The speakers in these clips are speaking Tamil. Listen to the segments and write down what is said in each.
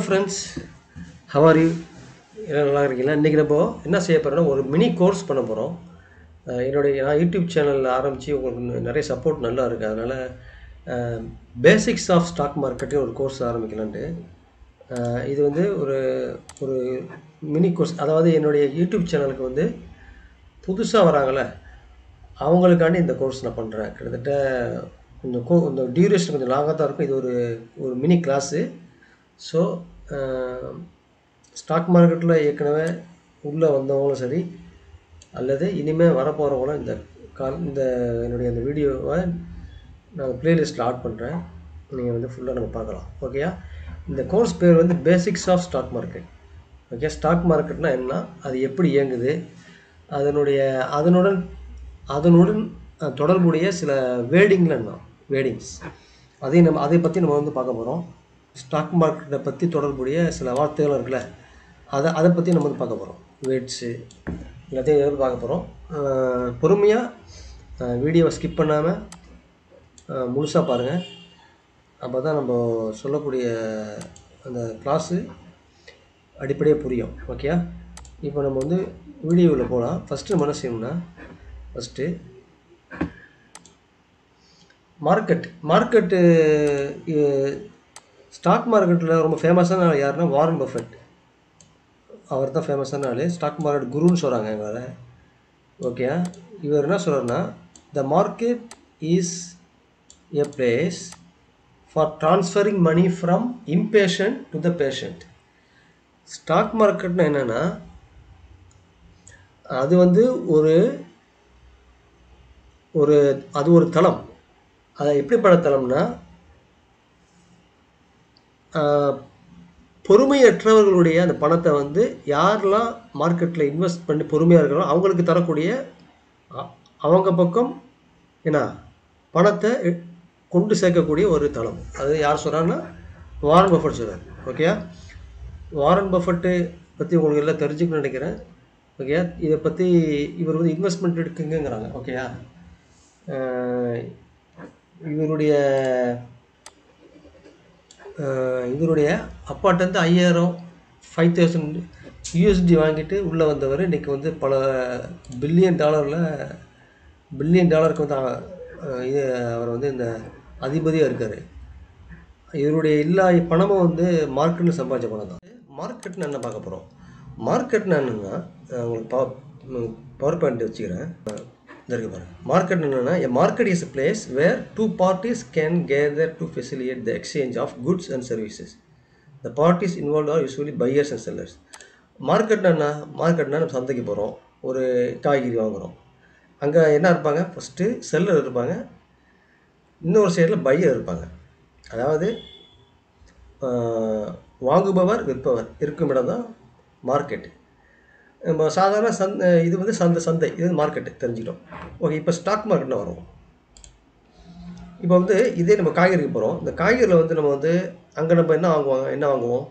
friends, how are you? நல்லா இருக்கீங்களா? இன்றைக்கி நம்ம என்ன செய்ய போகிறோம்னா ஒரு மினி கோர்ஸ் பண்ண போகிறோம். நான் யூடியூப் சேனலில் ஆரம்பித்து உங்களுக்கு நிறைய சப்போர்ட் நல்லா இருக்குது. அதனால் பேசிக்ஸ் ஆஃப் ஸ்டாக் மார்க்கெட்டிங் ஒரு கோர்ஸ் ஆரம்பிக்கலான்ட்டு. இது வந்து ஒரு ஒரு மினி கோர்ஸ், அதாவது என்னுடைய யூடியூப் சேனலுக்கு வந்து புதுசாக வராங்களே அவங்களுக்காண்டி இந்த கோர்ஸ் நான் பண்ணுறேன். கிட்டத்தட்ட இந்த டியூரேஷன் கொஞ்சம் லாங்காக தான் இருக்கும். இது ஒரு மினி கிளாஸு. ஸோ ஸ்டாக் மார்க்கெட்டில் ஏற்கனவே உள்ளே வந்தவங்களும் சரி, அல்லது இனிமேல் வரப்போகிறவங்களும் இந்த என்னுடைய அந்த வீடியோவை நான் ப்ளேலிஸ்ட்டில் ஆட் பண்ணுறேன். நீங்கள் வந்து ஃபுல்லாக நம்ம பார்க்கலாம். ஓகேயா? இந்த கோர்ஸ் பேர் வந்து basics of stock market. Okay, stock மார்க்கெட்னால் என்ன, அது எப்படி இயங்குது, அதனுடன் தொடர்புடைய சில வேர்டிங்ஸ் அதை பற்றி நம்ம வந்து பார்க்க போகிறோம். ஸ்டாக் மார்க்கெட்டை பற்றி தொடர்புடைய சில வார்த்தைகள் இருக்குல்ல, அதை பற்றி நம்ம வந்து பார்க்க போகிறோம். வேர்ட்ஸு எல்லாத்தையும் பார்க்க போகிறோம். பொறுமையாக வீடியோவை ஸ்கிப் பண்ணாமல் முழுசாக பாருங்கள். அப்போ தான் நம்ம சொல்லக்கூடிய அந்த கிளாஸு அடிப்படையாக புரியும். ஓகே, இப்போ நம்ம வந்து வீடியோவில் போகலாம். ஃபஸ்ட்டு நம்ம என்ன செய்யணும்னா, ஃபஸ்ட்டு மார்க்கெட்டு ஸ்டாக் மார்க்கெட்டில் ரொம்ப ஃபேமஸான ஆள் யாருன்னா வாரன் பஃபெட். அவர் தான் ஃபேமஸான ஆள், ஸ்டாக் மார்க்கெட் குருன்னு சொல்கிறாங்க எங்களை. ஓகே, இவர் என்ன சொல்கிறாருன்னா, the market is a place for transferring money from impatient to the patient. Stock மார்க்கெட்னா என்னென்னா, அது வந்து ஒரு தளம். அது எப்படிப்பட்ட தளம்னா, பொறுமையற்றவர்களுடைய அந்த பணத்தை வந்து யாரெல்லாம் மார்க்கெட்டில் இன்வெஸ்ட் பண்ணி பொறுமையாக இருக்கிறோம் அவங்களுக்கு தரக்கூடிய, அவங்க பக்கம் என்ன பணத்தை கொண்டு சேர்க்கக்கூடிய ஒரு தளம். அது யார் சொல்கிறாங்கன்னா வாரன் பஃபெட் சொல்கிறார். ஓகே, வாரன் பஃபெட்டு பற்றி உங்களுக்கு எல்லாம் தெரிஞ்சுக்கணும்னு நினைக்கிறேன். ஓகே, இதை பற்றி இவர் வந்து இன்வெஸ்ட்மெண்ட் எடுக்குங்கிறாங்க. ஓகேயா, இவருடைய அப்பாட்டேருந்து 5,000 USD வாங்கிட்டு உள்ளே வந்தவர் இன்றைக்கி வந்து பல பில்லியன் டாலருக்கு வந்து அவர் வந்து இந்த அதிபதியாக இருக்கார். இவருடைய எல்லா பணமும் வந்து மார்க்கெட்டில் சம்பாதிச்ச பணம் தான். மார்க்கெட்னு என்ன பார்க்க போகிறோம். மார்க்கெட்னு என்னென்னா, உங்களுக்கு பவர் பாயிண்ட் வச்சுக்கிறேன். Market என்னன்னா, a market is a place where two parties can gather to facilitate the exchange of goods and services. The parties involved are usually buyers and sellers. மார்க்கெட்னா நம்ம சந்தைக்கு போகிறோம், ஒரு காய்கறி வாங்குகிறோம். அங்கே என்ன இருப்பாங்க, ஃபஸ்ட்டு செல்லர் இருப்பாங்க, இன்னொரு சைடில் பையர் இருப்பாங்க. அதாவது வாங்குபவர் விற்பவர் இருக்கும் இடம் தான் மார்க்கெட்டு. நம்ம சாதாரண இது வந்து சந்தை, இது வந்து மார்க்கெட்டு தெரிஞ்சுக்கிட்டோம். ஓகே, இப்போ ஸ்டாக் மார்க்கெட்டில் வரும். இப்போ வந்து இதே நம்ம காய்கறிக்கு போகிறோம். இந்த காய்கறியில் வந்து நம்ம வந்து அங்கே நம்ம என்ன வாங்குவோம்,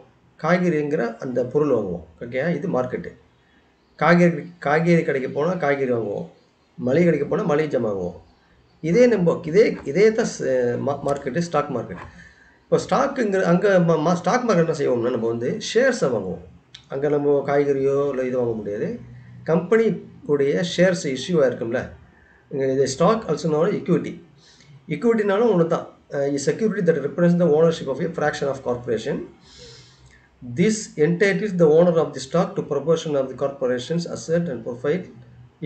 காய்கறிங்கிற அந்த பொருள் வாங்குவோம். ஓகே, இது மார்க்கெட்டு. காய்கறி கடைக்கு போனால் காய்கறி வாங்குவோம், மளிகை கடைக்கு போனால் மளிகை ஜாமான் வாங்குவோம். இதே தான் மார்க்கெட்டு, ஸ்டாக் மார்க்கெட். இப்போ அங்கே ஸ்டாக் மார்க்கெட் என்ன செய்வோம்னா, நம்ம வந்து ஷேர்ஸை வாங்குவோம். அங்கே நம்ம காய்கறியோ இல்லை இது வாங்க முடியாது. கம்பெனிக்குடைய ஷேர்ஸ் இஷ்யூ ஆகிருக்கும்ல, இது ஸ்டாக் ஆல்சோனோட ஈக்விட்டினாலும் ஒன்று தான். Security that represent the ownership of a fraction of corporation. This entitles the owner of the stock to proportion of the corporation's asset and profile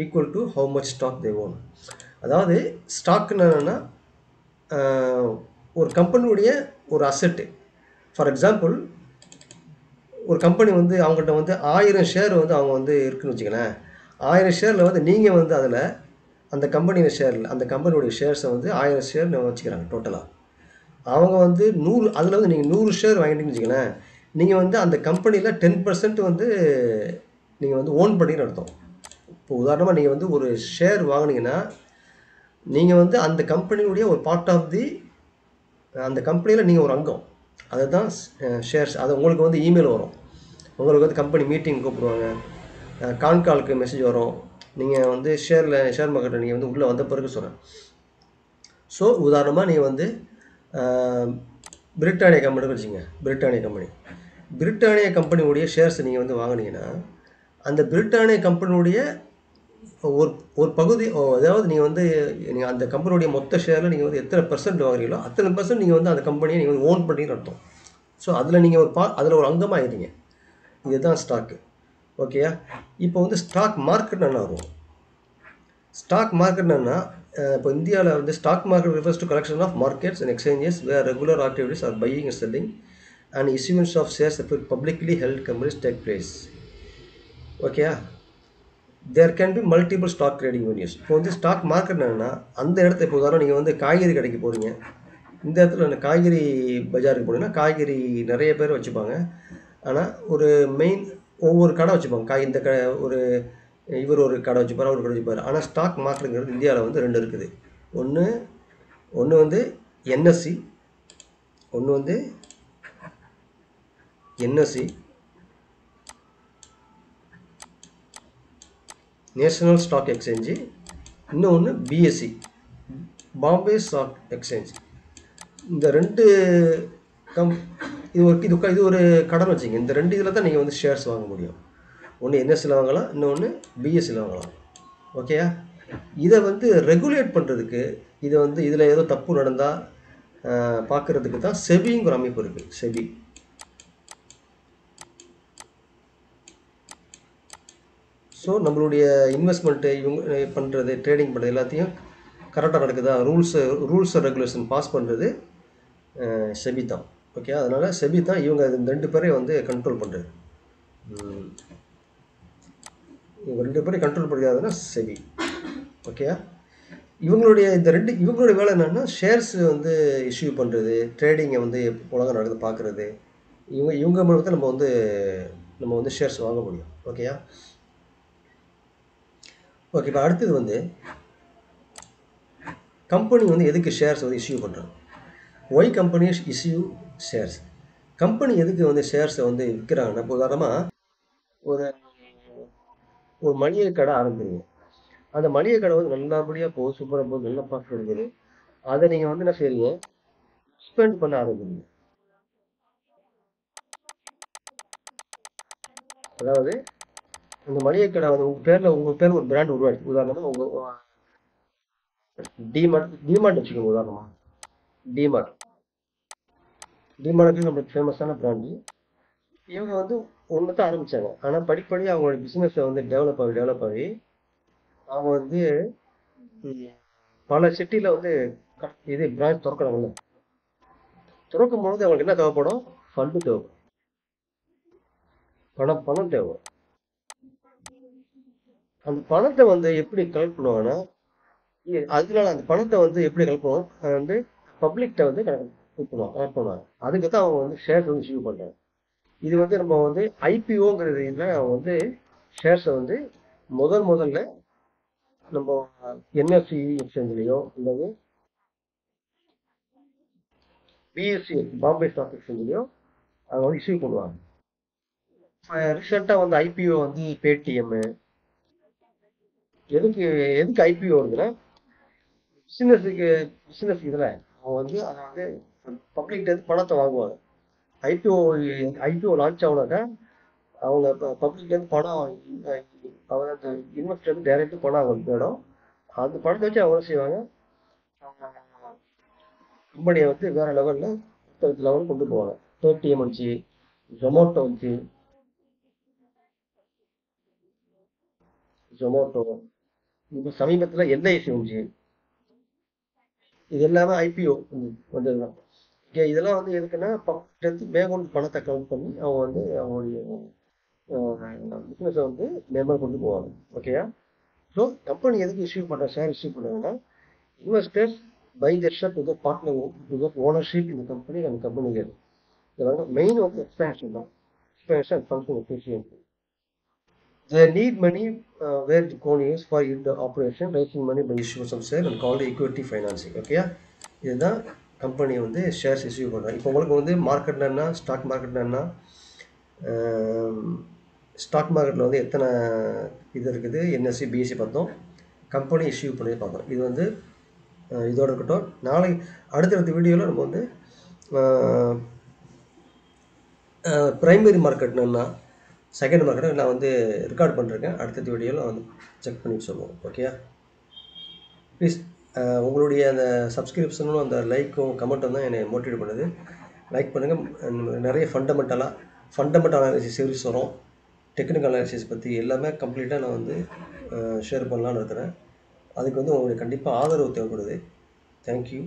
equal to how much stock they own. அதாவது ஸ்டாக்னு என்னென்னா, ஒரு கம்பெனியுடைய ஒரு அசெட்டு. ஃபார் எக்ஸாம்பிள், ஒரு கம்பெனி வந்து அவங்ககிட்ட வந்து 1000 ஷேர் வந்து அவங்க வந்து இருக்குன்னு வச்சுக்கலேன். 1000 ஷேரில் வந்து நீங்கள் வந்து அதில் அந்த கம்பெனியுடைய ஷேர்ஸை வந்து 1000 ஷேர் வச்சுக்கிறாங்க டோட்டலாக. அவங்க வந்து 100, அதில் வந்து நீங்கள் 100 ஷேர் வாங்கிட்டீங்கன்னு வச்சுக்கலேன். நீங்கள் வந்து அந்த கம்பெனியில் 10% வந்து நீங்கள் வந்து ஓன் பண்ணின்னு அர்த்தம். இப்போ உதாரணமாக நீங்கள் வந்து ஒரு ஷேர் வாங்கினீங்கன்னா, நீங்கள் வந்து அந்த கம்பெனியுடைய ஒரு பார்ட் ஆஃப் அந்த கம்பெனியில் நீங்கள் ஒரு அங்கம். அதுதான் ஷேர்ஸ். அது உங்களுக்கு வந்து இமெயில் வரும், உங்களுக்கு வந்து கம்பெனி மீட்டிங் கூப்பிடுவாங்க, கான்காலுக்கு மெசேஜ் வரும். நீங்கள் வந்து ஷேர் மார்க்கெட்டில் நீங்கள் வந்து உள்ளே வந்த பிறகு சொல்கிறேன். ஸோ உதாரணமாக நீங்கள் வந்து பிரிட்டானியா கம்பெனி வச்சுங்க. பிரிட்டானியா கம்பெனி பிரிட்டானிய கம்பெனியுடைய ஷேர்ஸ் நீங்கள் வந்து வாங்கினீங்கன்னா அந்த பிரிட்டானிய கம்பெனியுடைய ஒரு ஒரு பகுதி அதாவது நீங்கள் வந்து நீங்கள் அந்த கம்பெனியுடைய மொத்த ஷேரில் நீங்கள் வந்து எத்தனை பெர்சன்ட் வாங்குறீங்களோ அத்தனை பெர்சன்ட் நீங்கள் வந்து அந்த கம்பெனியை நீங்கள் வந்து ஓன் பண்ணின்னு அர்த்தம். ஸோ அதில் நீங்கள் அதில் ஒரு அங்கமாக ஆயிடுங்க. இதுதான் ஸ்டாக்கு. ஓகேயா? இப்போ வந்து ஸ்டாக் மார்க்கெட் என்ன வரும்? ஸ்டாக் மார்க்கெட் என்னன்னா இப்போ இந்தியாவில் வந்து stock market refers to collection of markets and exchanges where regular activities are buying and selling and issuance of shares of publicly held companies take place. ஓகேயா? There can be multiple stock trading venues. இப்போ வந்து ஸ்டாக் மார்க்கெட் என்னன்னா அந்த இடத்த இப்போ உதாரணம் நீங்கள் வந்து காய்கறி கடைக்கு போகிறீங்க. இந்த இடத்துல காய்கறி பஜாருக்கு போனீங்கன்னா காய்கறி நிறைய பேர் வச்சுப்பாங்க. ஆனால் ஒரு மெயின் ஒவ்வொரு கடை வச்சுப்பாங்க. இந்த ஒரு இவர் ஒரு கடை வச்சுப்பார், அவர் கடை வச்சுப்பார். ஆனால் ஸ்டாக் மார்க்கெட்டுங்கிறது இந்தியாவில் வந்து 2 இருக்குது. ஒன்று வந்து என்எஸ்சி, ஒன்று வந்து என்எஸ்சி நேஷனல் ஸ்டாக் எக்ஸ்சேஞ்சு, இன்னொன்று பிஎஸ்சி பாம்பே ஸ்டாக் எக்ஸ்சேஞ்ச். இந்த 2 இது ஒரு கடன் வச்சுங்க. இந்த 2 இதில் தான் நீங்கள் வந்து ஷேர்ஸ் வாங்க முடியும். ஒன்று என்எஸ்சியில் வாங்கலாம், இன்னொன்று பிஎஸ்சியில் வாங்கலாம். ஓகேயா? இதை வந்து ரெகுலேட் பண்ணுறதுக்கு இதை வந்து இதில் ஏதோ தப்பு நடந்தால் பார்க்குறதுக்கு தான் செபிங்கிற அமைப்பு இருக்குது. செபி. ஸோ நம்மளுடைய இன்வெஸ்ட்மெண்ட்டு இவங்க பண்ணுறது, ட்ரேடிங் பண்ணுறது எல்லாத்தையும் கரெக்டாக நடக்குதா, ரூல்ஸ் ரெகுலேஷன் பாஸ் பண்ணுறது செபி தான். ஓகே? அதனால் செபி தான் இவங்க இந்த 2 பேரையும் வந்து கண்ட்ரோல் பண்ணுறது. இவங்க 2 பேரையும் கண்ட்ரோல் பண்ணுறதுனா செபி. ஓகேயா? இவங்களுடைய இவங்களுடைய வேலை என்னென்னா ஷேர்ஸ் வந்து இஷ்யூ பண்ணுறது, ட்ரேடிங்கை வந்து உலகம் நடக்குது பார்க்குறது. இவங்க மூலத்தை நம்ம வந்து ஷேர்ஸ் வாங்க முடியும். ஓகேயா? ஓகே. இப்போ அடுத்தது வந்து கம்பெனி வந்து எதுக்கு ஷேர்ஸ் வந்து இஷ்யூ பண்ணுறாங்க? Why companies issue shares? Company எதுக்கு வந்து ஷேர்ஸை வந்து விற்கிறாங்கன்னா, இப்போ உதாரணமாக ஒரு மளிகை கடை ஆரம்பிக்கிறீங்க. அந்த மளிகை கடை வந்து நல்லபடியாக போகுது, சூப்பராக போகுது, நல்ல ப்ராஃபிட் எடுக்குது. அதை நீங்கள் வந்து என்ன செய்றீங்க? ஸ்பெண்ட் பண்ண ஆரம்பிக்கிறீங்க. அதாவது அந்த மளிகை கடை வந்து உங்கள் பேரில் ஒரு பிராண்ட் உருவாயிடுச்சு. உதாரணமாக உங்கள் டிமார்ட் வச்சுக்கோங்க. உதாரணமாக டிமார்ட் நம்மளுக்கு ஃபேமஸான பிராண்டு. இவங்க வந்து ஒன்று தான் ஆரம்பித்தாங்க. ஆனால் படிப்படியாக அவங்களோட பிஸ்னஸை வந்து டெவலப் ஆகி அவங்க வந்து பல சிட்டியில் வந்து இது பிரான்ச் திறக்கிறாங்கல்ல. திறக்கும் பொழுது அவங்களுக்கு என்ன தேவைப்படும்? ஃபண்டு தேவைப்படும், பணம் தேவை. அந்த பணத்தை வந்து எப்படி கலெக்ட் பண்ணுவாங்கன்னா, அதனால அந்த பணத்தை வந்து எப்படி கலெக்ட் பண்ணுவோம்? வந்து பப்ளிக்கிட்ட வந்து கலெக்ட் பண்ணுவாங்க. அதுக்கு தான் அவங்க வந்து ஷேர்ஸ் வந்து இஷ்யூ பண்ணுறாங்க. இது வந்து நம்ம வந்து ஐபிஓங்கிறது இதில் அவங்க வந்து ஷேர்ஸை வந்து முதல்ல நம்ம என்எஸ்சி எக்ஸ்சேஞ்சிலையோ இல்லது பிஎஸ்சி பாம்பே ஸ்டாக் எக்ஸ்சேஞ்சிலையோ அவங்க வந்து இஷ்யூ பண்ணுவாங்க. ரீசெண்டாக வந்து ஐபிஓ வந்து பேடிஎம் எதுக்கு ஐபிஓ வருதுன்னா பிஸ்னஸ் இதில் அவங்க வந்து அதை வந்து பப்ளிக்கிட்ட பணத்தை வாங்குவாங்க. ஐபிஓ லான்ச் ஆகுனாக்கா அவங்க பப்ளிக்லேருந்து பணம் அவங்க அந்த இன்வெஸ்டர் டைரெக்டாக பணம் அவங்க வேணும். அந்த பணத்தை வச்சு அவங்க செய்வாங்க, கம்பெனியை வந்து வேற லெவலில் கொண்டு போவாங்க. பேடிஎம் வந்துச்சு, ஜொமேட்டோ இப்போ சமீபத்தில் எல்ஐசி வந்துச்சு. இது எல்லாமே ஐபிஓ வந்ததுதான். ஓகே? இதெல்லாம் வந்து எதுக்குன்னா பப்ளிக்லேருந்து மேற்கொண்டு பணத்தை கலெக்ட் பண்ணி அவங்க வந்து அவங்களுடைய பிஸ்னஸை வந்து மேம்பட கொண்டு போவாங்க. ஓகேயா? ஸோ கம்பெனி எதுக்கு ஷேர் இஷ்யூ பண்ணுறாங்கன்னா, investors buy their share to the partner to get ownership in the company and company level. இதனால மெயின் வந்து எக்ஸ்பேன்ஷன் தான். Expansion and function efficiency. They need money where the coin is for in the operation, raising money by issuance of share and called equity financing. ஓகேயா? இதுதான் கம்பெனி வந்து ஷேர்ஸ் இஷ்யூ பண்ணுறாங்க. இப்போ உங்களுக்கு வந்து மார்க்கெட்னா என்ன, ஸ்டாக் மார்க்கெட்னா என்ன, ஸ்டாக் மார்க்கெட்டில் வந்து எத்தனை இது இருக்குது, என்எஸ்சி பிஎஸ்சி பார்த்தோம், கம்பெனி இஷ்யூ பண்ணி பார்த்தோம். இது வந்து இதோட இருக்கட்டும். அடுத்தடுத்த வீடியோவில் நம்ம வந்து ப்ரைமரி மார்க்கெட்னா செகண்ட் மார்க்கெட்டை நான் வந்து ரெக்கார்ட் பண்ணிருக்கேன். அடுத்தடுத்த வீடியோவில் வந்து செக் பண்ணி சொல்லுவோம். ஓகேயா? ப்ளீஸ் உங்களுடைய அந்த சப்ஸ்கிரிப்ஷனும் அந்த லைக்கும் கமெண்ட்டும் தான் என்னை மோட்டிவேட் பண்ணுது. லைக் பண்ணுங்கள். நிறைய ஃபண்டமெண்டல் அனாலிசிஸ் சீரிஸ் வரும். டெக்னிக்கல் அனாலிசிஸ் பற்றி எல்லாமே கம்ப்ளீட்டாக நான் வந்து ஷேர் பண்ணலான்னு இருக்கிறேன். அதுக்கு வந்து உங்களுக்கு கண்டிப்பாக ஆதரவு தேவைப்படுது. தேங்க்யூ.